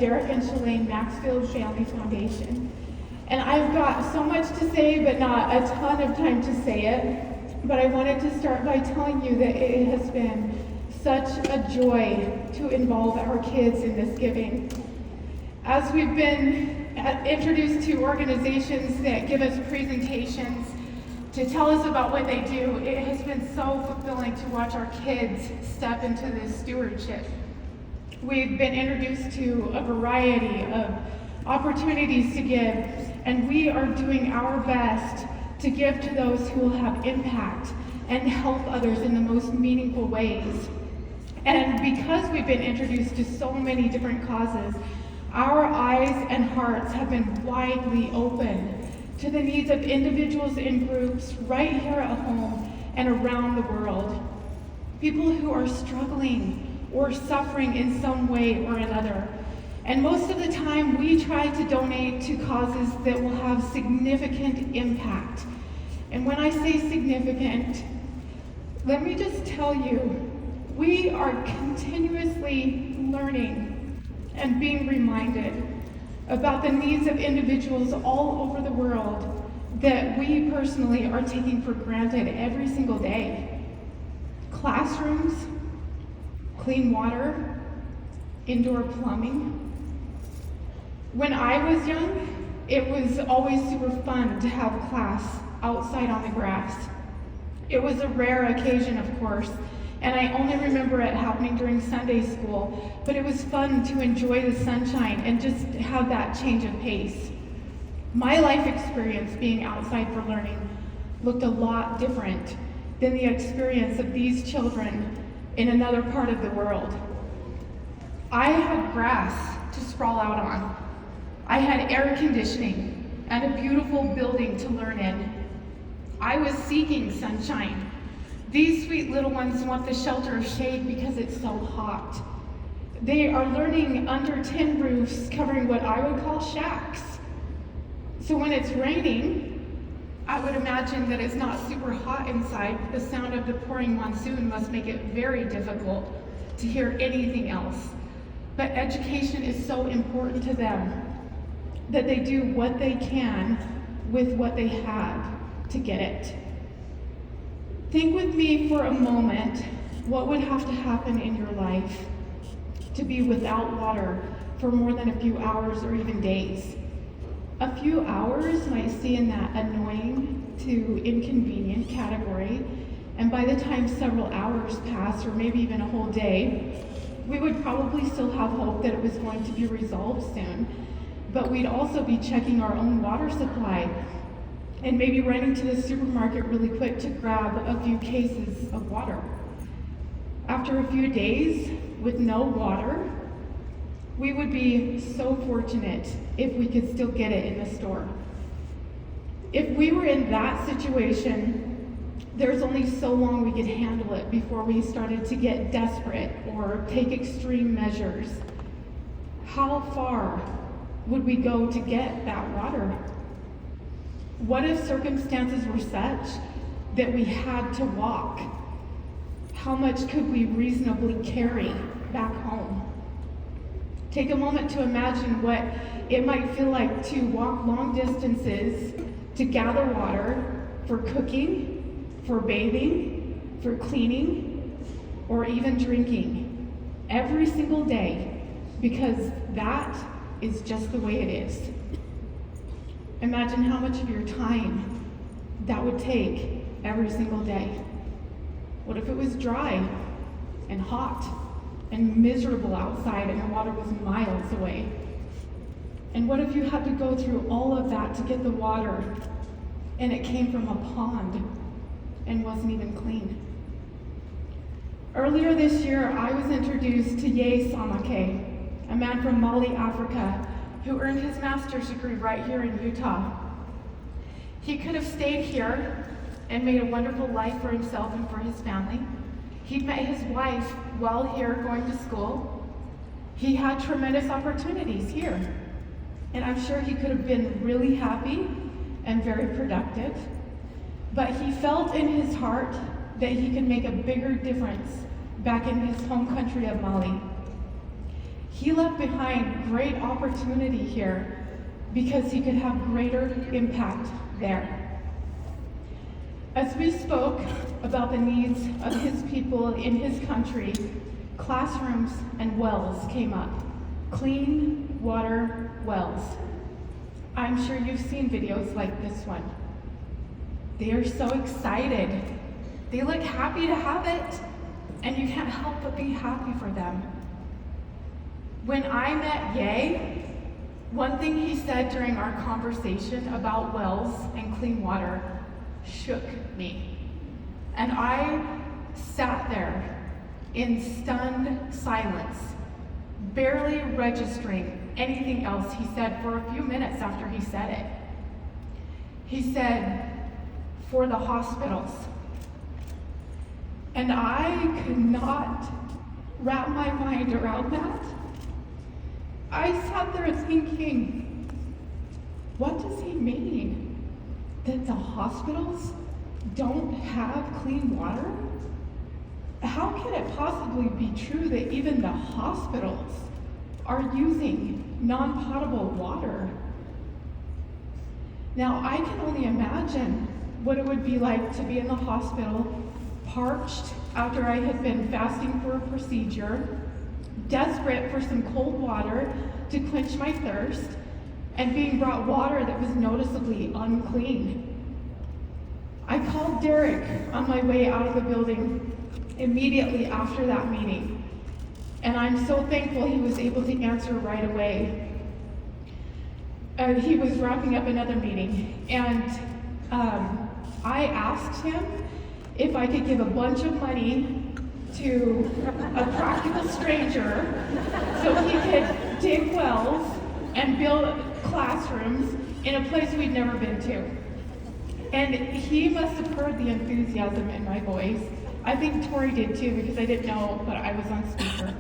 Derek and Shalane Maxfield Family Foundation. And I've got so much to say, but not a ton of time to say it. But I wanted to start by telling you that it has been such a joy to involve our kids in this giving. As we've been introduced to organizations that give us presentations to tell us about what they do, it has been so fulfilling to watch our kids step into this stewardship. We've been introduced to a variety of opportunities to give, and we are doing our best to give to those who will have impact and help others in the most meaningful ways. And because we've been introduced to so many different causes, our eyes and hearts have been widely open to the needs of individuals and groups right here at home and around the world. People who are struggling or suffering in some way or another. And most of the time, we try to donate to causes that will have significant impact. And when I say significant, let me just tell you, we are continuously learning and being reminded about the needs of individuals all over the world that we personally are taking for granted every single day. Classrooms, clean water, indoor plumbing. When I was young, it was always super fun to have class outside on the grass. It was a rare occasion, of course, and I only remember it happening during Sunday school, but it was fun to enjoy the sunshine and just have that change of pace. My life experience being outside for learning looked a lot different than the experience of these children in another part of the world. I had grass to sprawl out on. I had air conditioning and a beautiful building to learn in. I was seeking sunshine. These sweet little ones want the shelter of shade because it's so hot. They are learning under tin roofs covering what I would call shacks. So when it's raining, I would imagine that it's not super hot inside. The sound of the pouring monsoon must make it very difficult to hear anything else. But education is so important to them that they do what they can with what they have to get it. Think with me for a moment what would have to happen in your life to be without water for more than a few hours or even days. A few hours might stay in that annoying to inconvenient category, and by the time several hours pass, or maybe even a whole day, we would probably still have hope that it was going to be resolved soon, but we'd also be checking our own water supply and maybe running to the supermarket really quick to grab a few cases of water. After a few days with no water, we would be so fortunate if we could still get it in the store. If we were in that situation, there's only so long we could handle it before we started to get desperate or take extreme measures. How far would we go to get that water? What if circumstances were such that we had to walk? How much could we reasonably carry back home? Take a moment to imagine what it might feel like to walk long distances to gather water for cooking, for bathing, for cleaning, or even drinking every single day, because that is just the way it is. Imagine how much of your time that would take every single day. What if it was dry and hot and miserable outside and the water was miles away? And what if you had to go through all of that to get the water and it came from a pond and wasn't even clean? Earlier this year, I was introduced to Ye Samake, a man from Mali, Africa, who earned his master's degree right here in Utah. He could have stayed here and made a wonderful life for himself and for his family. He'd met his wife while here going to school. He had tremendous opportunities here. And I'm sure he could have been really happy and very productive. But he felt in his heart that he could make a bigger difference back in his home country of Mali. He left behind great opportunity here because he could have greater impact there. As we spoke about the needs of his people in his country, classrooms and wells came up. Clean water wells. I'm sure you've seen videos like this one. They are so excited. They look happy to have it, and you can't help but be happy for them. When I met Ye, one thing he said during our conversation about wells and clean water shook me. And I sat there in stunned silence, barely registering anything else he said for a few minutes after he said it. He said, "For the hospitals." And I could not wrap my mind around that. I sat there thinking, what does he mean? That the hospitals don't have clean water? How can it possibly be true that even the hospitals are using non-potable water? Now, I can only imagine what it would be like to be in the hospital, parched after I had been fasting for a procedure, desperate for some cold water to quench my thirst, and being brought water that was noticeably unclean. I called Derek on my way out of the building immediately after that meeting, and I'm so thankful he was able to answer right away. He was wrapping up another meeting, and I asked him if I could give a bunch of money to a practical stranger so he could dig wells and build classrooms in a place we'd never been to. And he must have heard the enthusiasm in my voice. I think Tori did too, because I didn't know, but I was on speaker.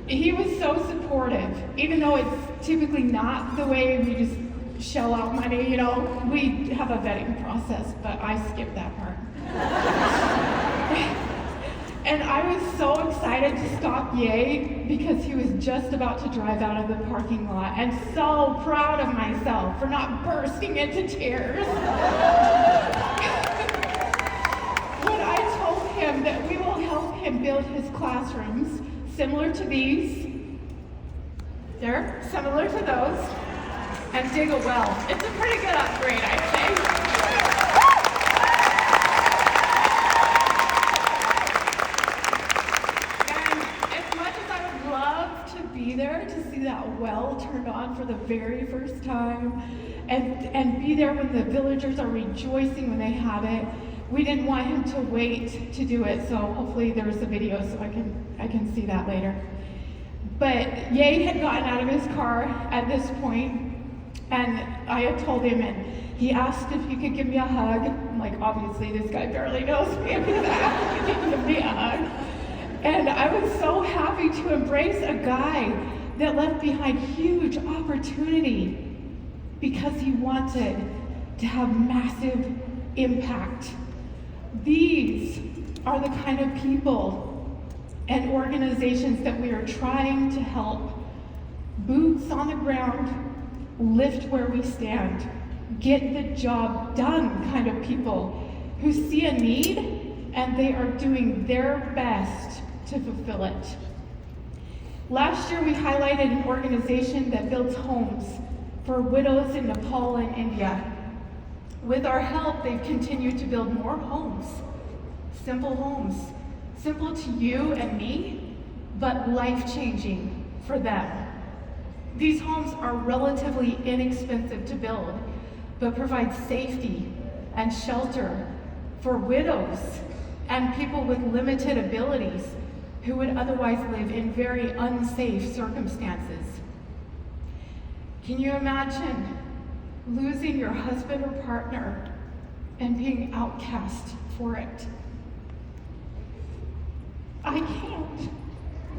He was so supportive, even though it's typically not the way we just shell out money, you know. We have a vetting process, but I skipped that part. And I was so excited to stop Ye because he was just about to drive out of the parking lot, and so proud of myself for not bursting into tears. When I told him that we will help him build his classrooms similar to these, they're similar to those, and dig a well. It's a pretty good upgrade, I'd say. There to see that well turned on for the very first time, and be there when the villagers are rejoicing when they have it. We didn't want him to wait to do it, so hopefully there's a video so I can see that later. But Ye had gotten out of his car at this point, and I had told him, and he asked if he could give me a hug. I'm like, obviously this guy barely knows me, if he's asking if he can give me a hug. And I was so happy to embrace a guy that left behind huge opportunity because he wanted to have massive impact. These are the kind of people and organizations that we are trying to help. Boots on the ground, lift where we stand, get the job done kind of people who see a need and they are doing their best to fulfill it. Last year we highlighted an organization that builds homes for widows in Nepal and India. With our help, they've continued to build more homes, simple to you and me, but life-changing for them. These homes are relatively inexpensive to build, but provide safety and shelter for widows and people with limited abilities who would otherwise live in very unsafe circumstances. Can you imagine losing your husband or partner and being outcast for it? I can't,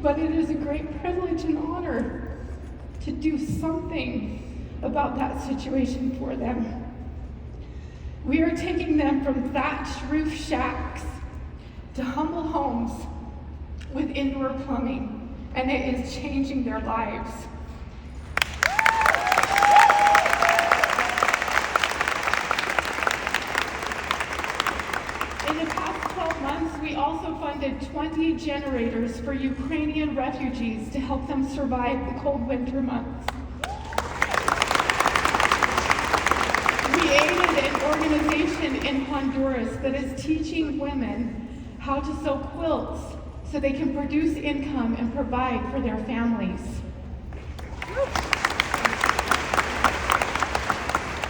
but it is a great privilege and honor to do something about that situation for them. We are taking them from thatched roof shacks to humble homes with indoor plumbing, and it is changing their lives. In the past 12 months, we also funded 20 generators for Ukrainian refugees to help them survive the cold winter months. We aided an organization in Honduras that is teaching women how to sew quilts so they can produce income and provide for their families.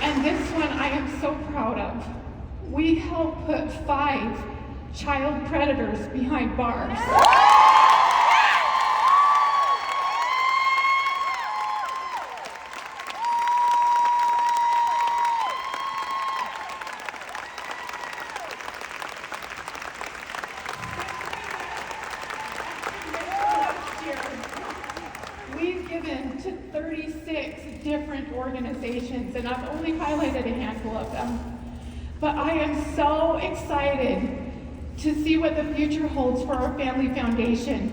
And this one I am so proud of. We helped put 5 child predators behind bars. We've given to 36 different organizations, and I've only highlighted a handful of them. But I am so excited to see what the future holds for our family foundation.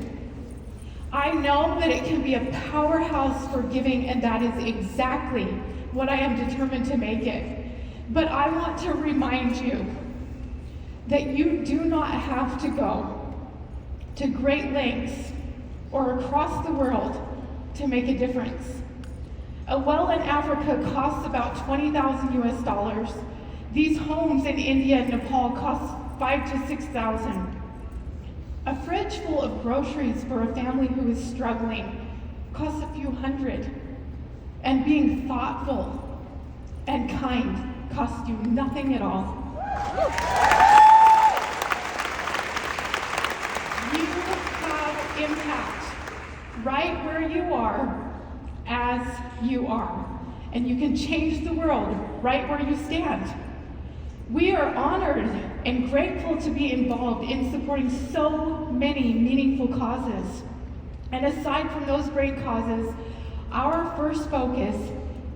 I know that it can be a powerhouse for giving, and that is exactly what I am determined to make it. But I want to remind you that you do not have to go to great lengths or across the world to make a difference. A well in Africa costs about $20,000 US. These homes in India and Nepal cost $5,000 to $6,000. A fridge full of groceries for a family who is struggling costs a few hundred. And being thoughtful and kind costs you nothing at all. You have impact right where you are, as you are. And you can change the world right where you stand. We are honored and grateful to be involved in supporting so many meaningful causes. And aside from those great causes, our first focus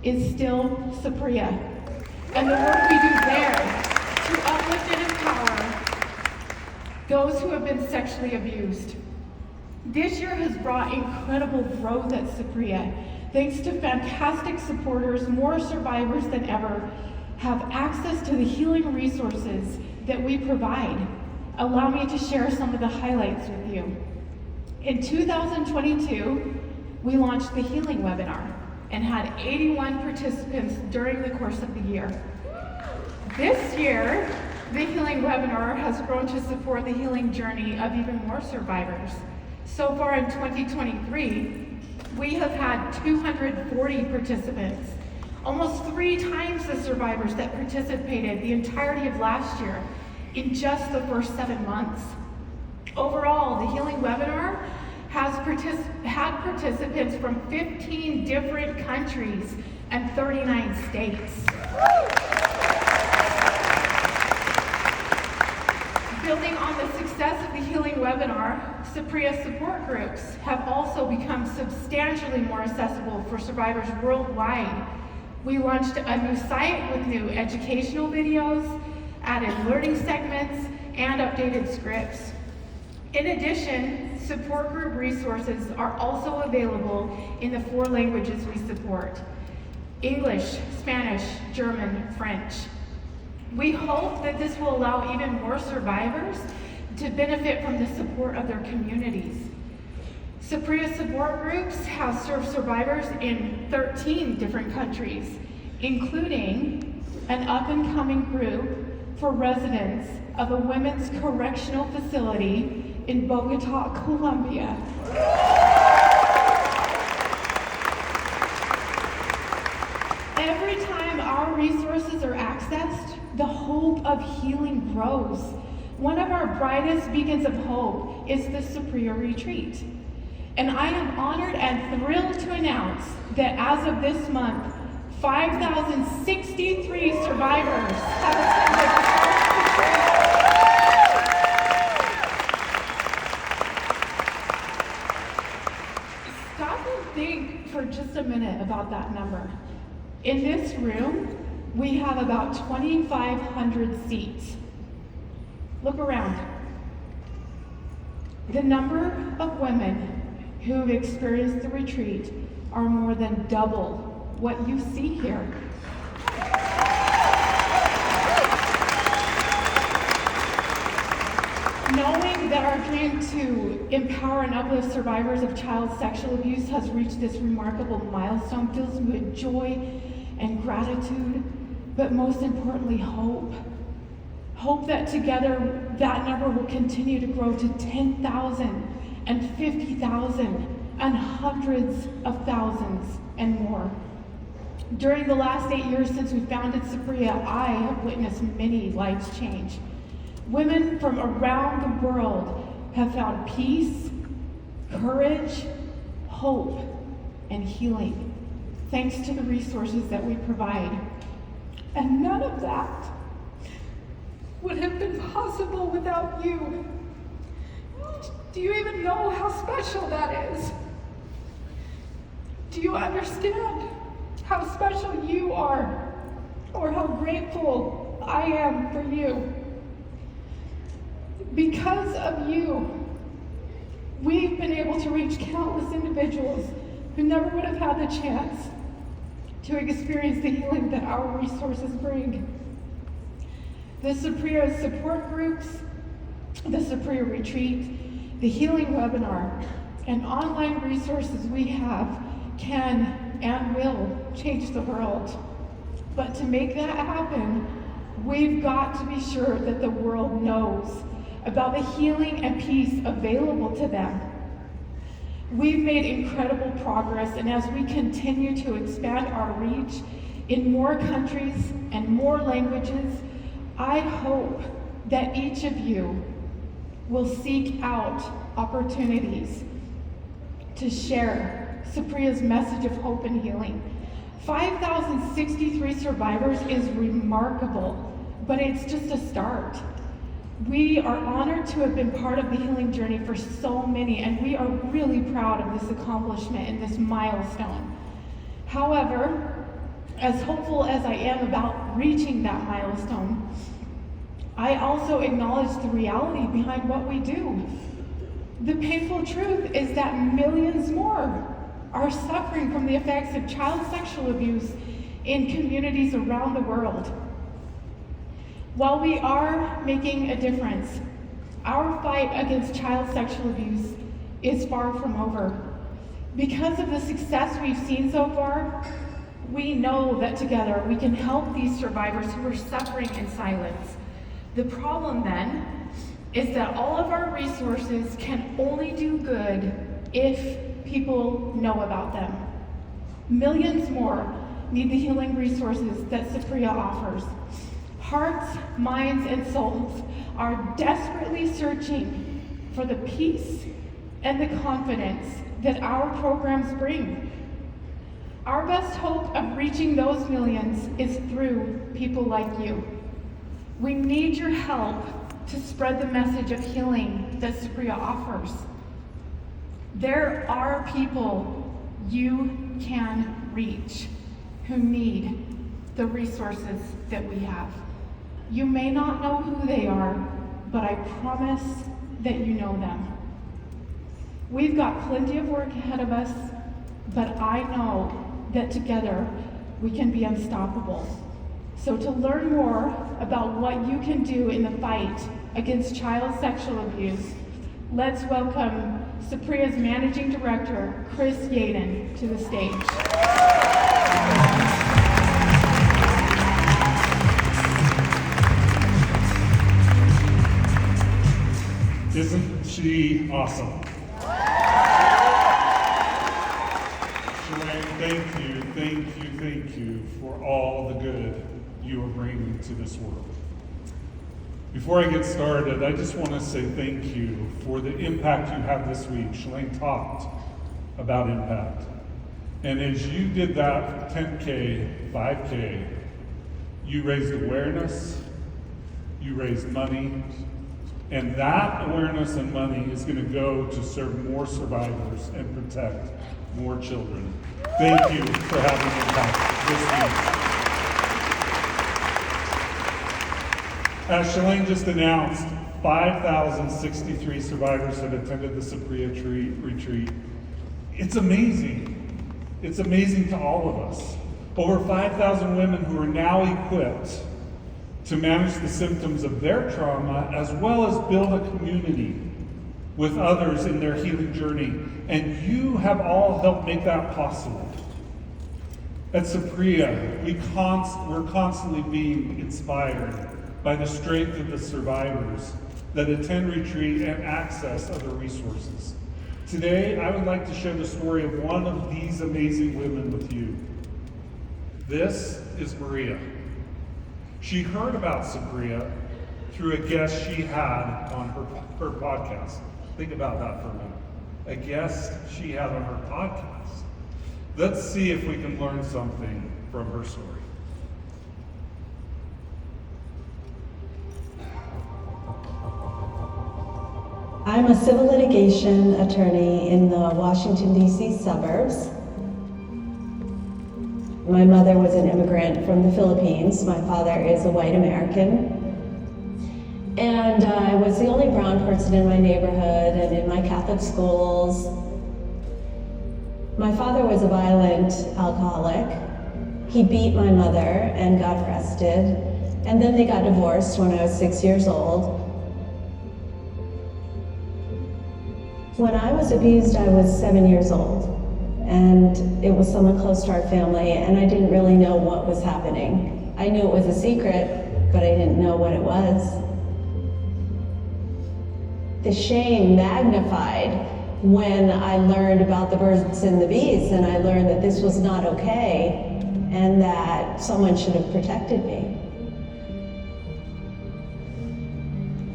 is still Saprea and the work we do there to uplift and empower those who have been sexually abused. This year has brought incredible growth at Saprea. Thanks to fantastic supporters, more survivors than ever have access to the healing resources that we provide. Allow me to share some of the highlights with you. In 2022, we launched the healing webinar and had 81 participants during the course of the year. This year, the healing webinar has grown to support the healing journey of even more survivors. So far in 2023, we have had 240 participants, almost 3 times the survivors that participated the entirety of last year in just the first 7 months. Overall, the healing webinar has had participants from 15 different countries and 39 states. Building on the success of the healing webinar, Saprea support groups have also become substantially more accessible for survivors worldwide. We launched a new site with new educational videos, added learning segments, and updated scripts. In addition, support group resources are also available in the 4 languages we support: English, Spanish, German, French. We hope that this will allow even more survivors to benefit from the support of their communities. Saprea support groups have served survivors in 13 different countries, including an up-and-coming group for residents of a women's correctional facility in Bogota, Colombia. Every time our resources are accessed, the hope of healing grows. One of our brightest beacons of hope is the Saprea retreat. And I am honored and thrilled to announce that as of this month, 5,063 survivors have attended the first retreat. Stop and think for just a minute about that number. In this room, we have about 2,500 seats. Look around. The number of women who have experienced the retreat are more than double what you see here. Knowing that our dream to empower and uplift survivors of child sexual abuse has reached this remarkable milestone fills me with joy and gratitude, but most importantly, hope. Hope that together that number will continue to grow to 10,000 and 50,000 and hundreds of thousands and more. During the last 8 years since we founded Saprea, I have witnessed many lives change. Women from around the world have found peace, courage, hope, and healing, thanks to the resources that we provide. And none of that would have been possible without you. Do you even know how special that is? Do you understand how special you are, or how grateful I am for you? Because of you, we've been able to reach countless individuals who never would have had the chance to experience the healing that our resources bring. The Saprea support groups, the Saprea retreat, the healing webinar, and online resources we have can and will change the world. But to make that happen, we've got to be sure that the world knows about the healing and peace available to them. We've made incredible progress, and as we continue to expand our reach in more countries and more languages, I hope that each of you will seek out opportunities to share Saprea's message of hope and healing. 5,063 survivors is remarkable, but it's just a start. We are honored to have been part of the healing journey for so many, and we are really proud of this accomplishment and this milestone. However, as hopeful as I am about reaching that milestone, I also acknowledge the reality behind what we do. The painful truth is that millions more are suffering from the effects of child sexual abuse in communities around the world. While we are making a difference, our fight against child sexual abuse is far from over. Because of the success we've seen so far, we know that together we can help these survivors who are suffering in silence. The problem then is that all of our resources can only do good if people know about them. Millions more need the healing resources that Saprea offers. Hearts, minds, and souls are desperately searching for the peace and the confidence that our programs bring. Our best hope of reaching those millions is through people like you. We need your help to spread the message of healing that Saprea offers. There are people you can reach who need the resources that we have. You may not know who they are, but I promise that you know them. We've got plenty of work ahead of us, but I know that together we can be unstoppable. So to learn more about what you can do in the fight against child sexual abuse, let's welcome Saprea's Managing Director, Chris Yaden, to the stage. Isn't she awesome? Shalane, thank you for all the good you are bringing to this world. Before I get started, I just want to say thank you for the impact you had this week. Shalane talked about impact. And as you did that 10K, 5K, you raised awareness, you raised money, and that awareness and money is going to go to serve more survivors and protect more children. Thank you for having impact this week. As Shalane just announced, 5,063 survivors have attended the Saprea retreat. It's amazing. It's amazing to all of us. Over 5,000 women who are now equipped to manage the symptoms of their trauma, as well as build a community with others in their healing journey. And you have all helped make that possible. At Saprea, we're constantly being inspired by the strength of the survivors that attend retreat and access other resources. Today, I would like to share the story of one of these amazing women with you. This is Maria. She heard about Saprea through a guest she had on her podcast. Think about that for a minute. A guest she had on her podcast. Let's see if we can learn something from her story. I'm a civil litigation attorney in the Washington, D.C. suburbs. My mother was an immigrant from the Philippines. My father is a white American. And I was the only brown person in my neighborhood and in my Catholic schools. My father was a violent alcoholic. He beat my mother and got arrested. And then they got divorced when I was 6 years old. When I was abused, I was 7 years old. And it was someone close to our family, and I didn't really know what was happening. I knew it was a secret, but I didn't know what it was. The shame magnified when I learned about the birds and the bees, and I learned that this was not okay, and that someone should have protected me.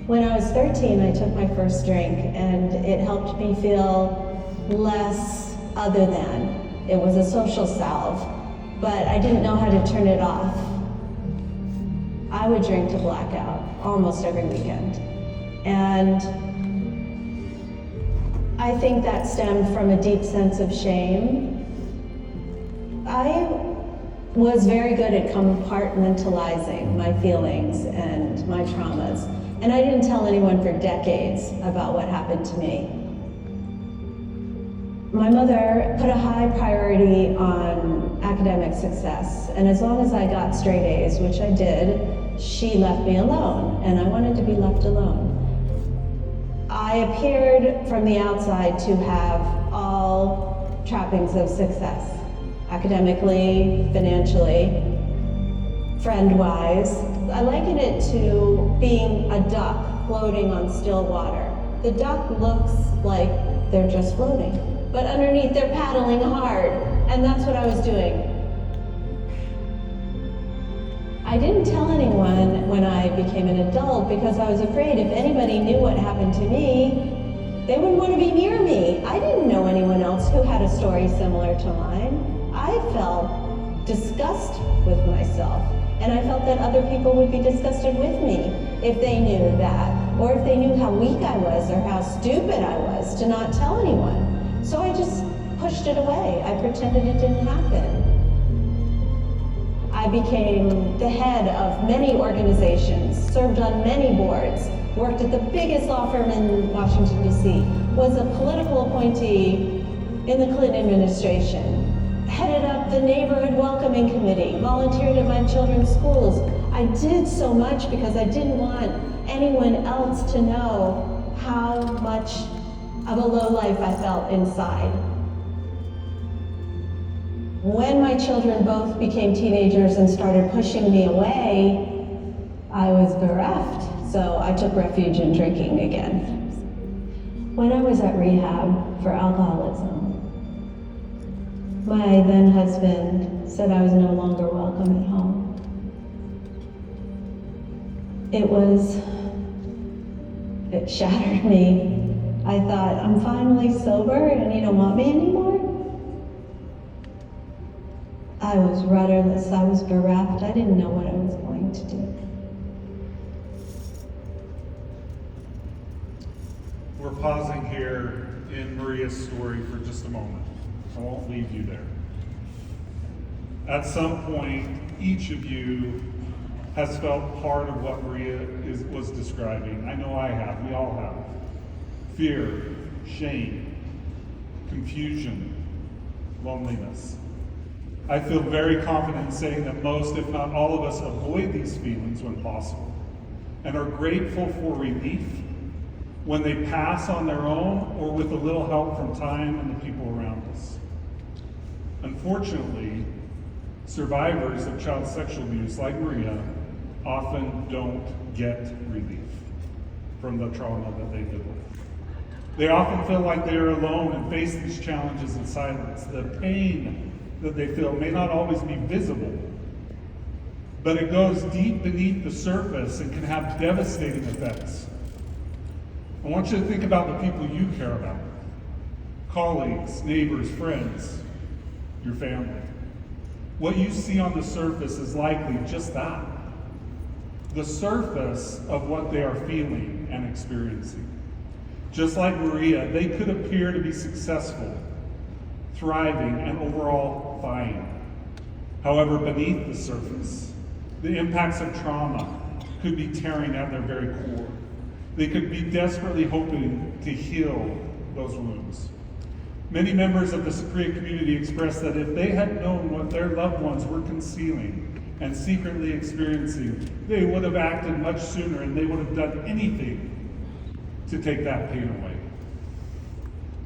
When I was 13, I took my first drink, and it helped me feel less other than. It was a social salve, but I didn't know how to turn it off. I would drink to blackout almost every weekend. And I think that stemmed from a deep sense of shame. I was very good at compartmentalizing my feelings and my traumas. And I didn't tell anyone for decades about what happened to me. My mother put a high priority on academic success, and as long as I got straight A's, which I did, she left me alone, and I wanted to be left alone. I appeared from the outside to have all trappings of success, academically, financially, friend-wise. I liken it to being a duck floating on still water. The duck looks like they're just floating, but underneath they're paddling hard, and that's what I was doing. I didn't tell anyone when I became an adult because I was afraid if anybody knew what happened to me, they wouldn't want to be near me. I didn't know anyone else who had a story similar to mine. I felt disgust with myself, and I felt that other people would be disgusted with me if they knew that, or if they knew how weak I was or how stupid I was to not tell anyone. So I just pushed it away. I pretended it didn't happen. I became the head of many organizations, served on many boards, worked at the biggest law firm in Washington, D.C., was a political appointee in the Clinton administration, headed up the neighborhood welcoming committee, volunteered at my children's schools. I did so much because I didn't want anyone else to know how much of a low life I felt inside. When my children both became teenagers and started pushing me away, I was bereft, so I took refuge in drinking again. When I was at rehab for alcoholism, my then husband said I was no longer welcome at home. It shattered me. I thought, I'm finally sober and you don't want me anymore? I was rudderless, I was bereft, I didn't know what I was going to do. We're pausing here in Maria's story for just a moment. I won't leave you there. At some point, each of you has felt part of what Maria was describing. I know I have, we all have. Fear, shame, confusion, loneliness. I feel very confident in saying that most, if not all of us, avoid these feelings when possible and are grateful for relief when they pass on their own or with a little help from time and the people around us. Unfortunately, survivors of child sexual abuse, like Maria, often don't get relief from the trauma that they deal with. They often feel like they are alone and face these challenges in silence. The pain that they feel may not always be visible, but it goes deep beneath the surface and can have devastating effects. I want you to think about the people you care about: colleagues, neighbors, friends, your family. What you see on the surface is likely just that, the surface of what they are feeling and experiencing. Just like Maria, they could appear to be successful, thriving, and overall fine. However, beneath the surface, the impacts of trauma could be tearing at their very core. They could be desperately hoping to heal those wounds. Many members of the Saprea community expressed that if they had known what their loved ones were concealing and secretly experiencing, they would have acted much sooner and they would have done anything to take that pain away.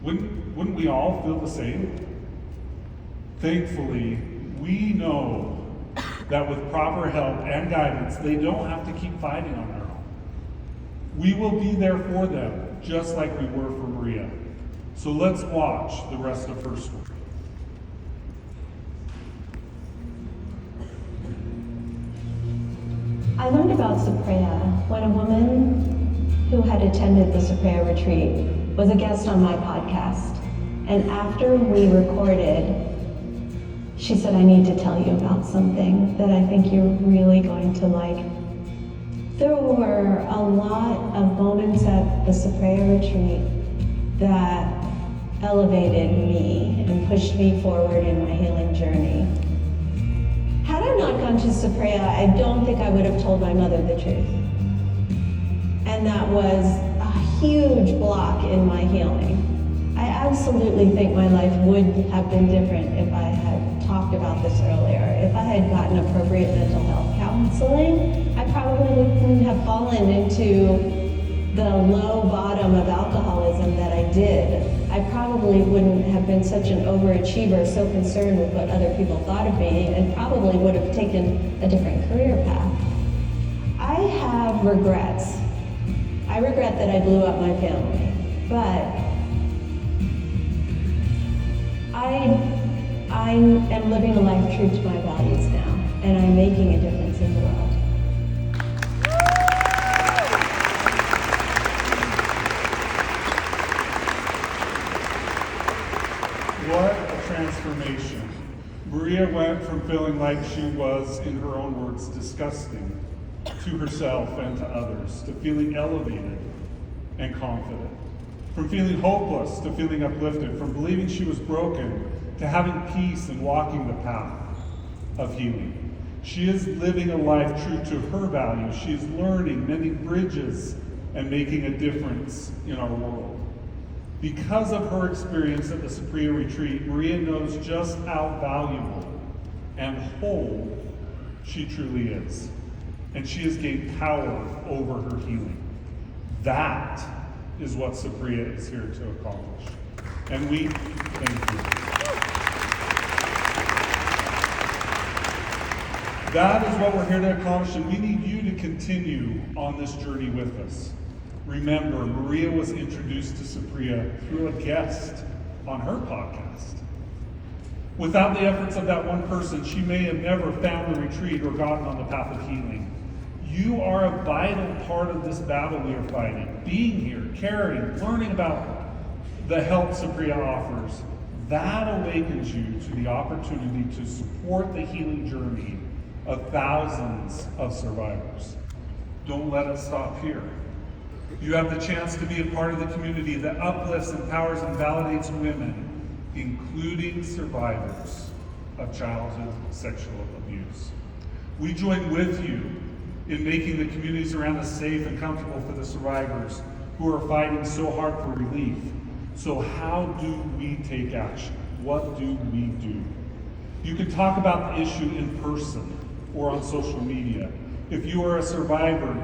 Wouldn't we all feel the same? Thankfully, we know that with proper help and guidance, they don't have to keep fighting on their own. We will be there for them, just like we were for Maria. So let's watch the rest of her story. I learned about Saprea when a woman who had attended the Saprea retreat was a guest on my podcast. And after we recorded, she said, "I need to tell you about something that I think you're really going to like." There were a lot of moments at the Saprea retreat that elevated me and pushed me forward in my healing journey. Had I not gone to Saprea, I don't think I would have told my mother the truth. And that was a huge block in my healing. I absolutely think my life would have been different if I had talked about this earlier. If I had gotten appropriate mental health counseling, I probably wouldn't have fallen into the low bottom of alcoholism that I did. I probably wouldn't have been such an overachiever, so concerned with what other people thought of me, and probably would have taken a different career path. I have regrets. I regret that I blew up my family, but I am living a life true to my values now, and I'm making a difference in the world. What a transformation. Maria went from feeling like she was, in her own words, disgusting to herself and to others, to feeling elevated and confident. From feeling hopeless to feeling uplifted, from believing she was broken to having peace and walking the path of healing. She is living a life true to her values. She is learning, mending bridges, and making a difference in our world. Because of her experience at the Saprea retreat, Maria knows just how valuable and whole she truly is. And she has gained power over her healing. That is what Saprea is here to accomplish. And we thank you. That is what we're here to accomplish, and we need you to continue on this journey with us. Remember, Maria was introduced to Saprea through a guest on her podcast. Without the efforts of that one person, she may have never found the retreat or gotten on the path of healing. You are a vital part of this battle we are fighting. Being here, caring, learning about the help Saprea offers, that awakens you to the opportunity to support the healing journey of thousands of survivors. Don't let us stop here. You have the chance to be a part of the community that uplifts, empowers, and validates women, including survivors of childhood sexual abuse. We join with you in making the communities around us safe and comfortable for the survivors who are fighting so hard for relief. So how do we take action? What do we do? You can talk about the issue in person or on social media. If you are a survivor,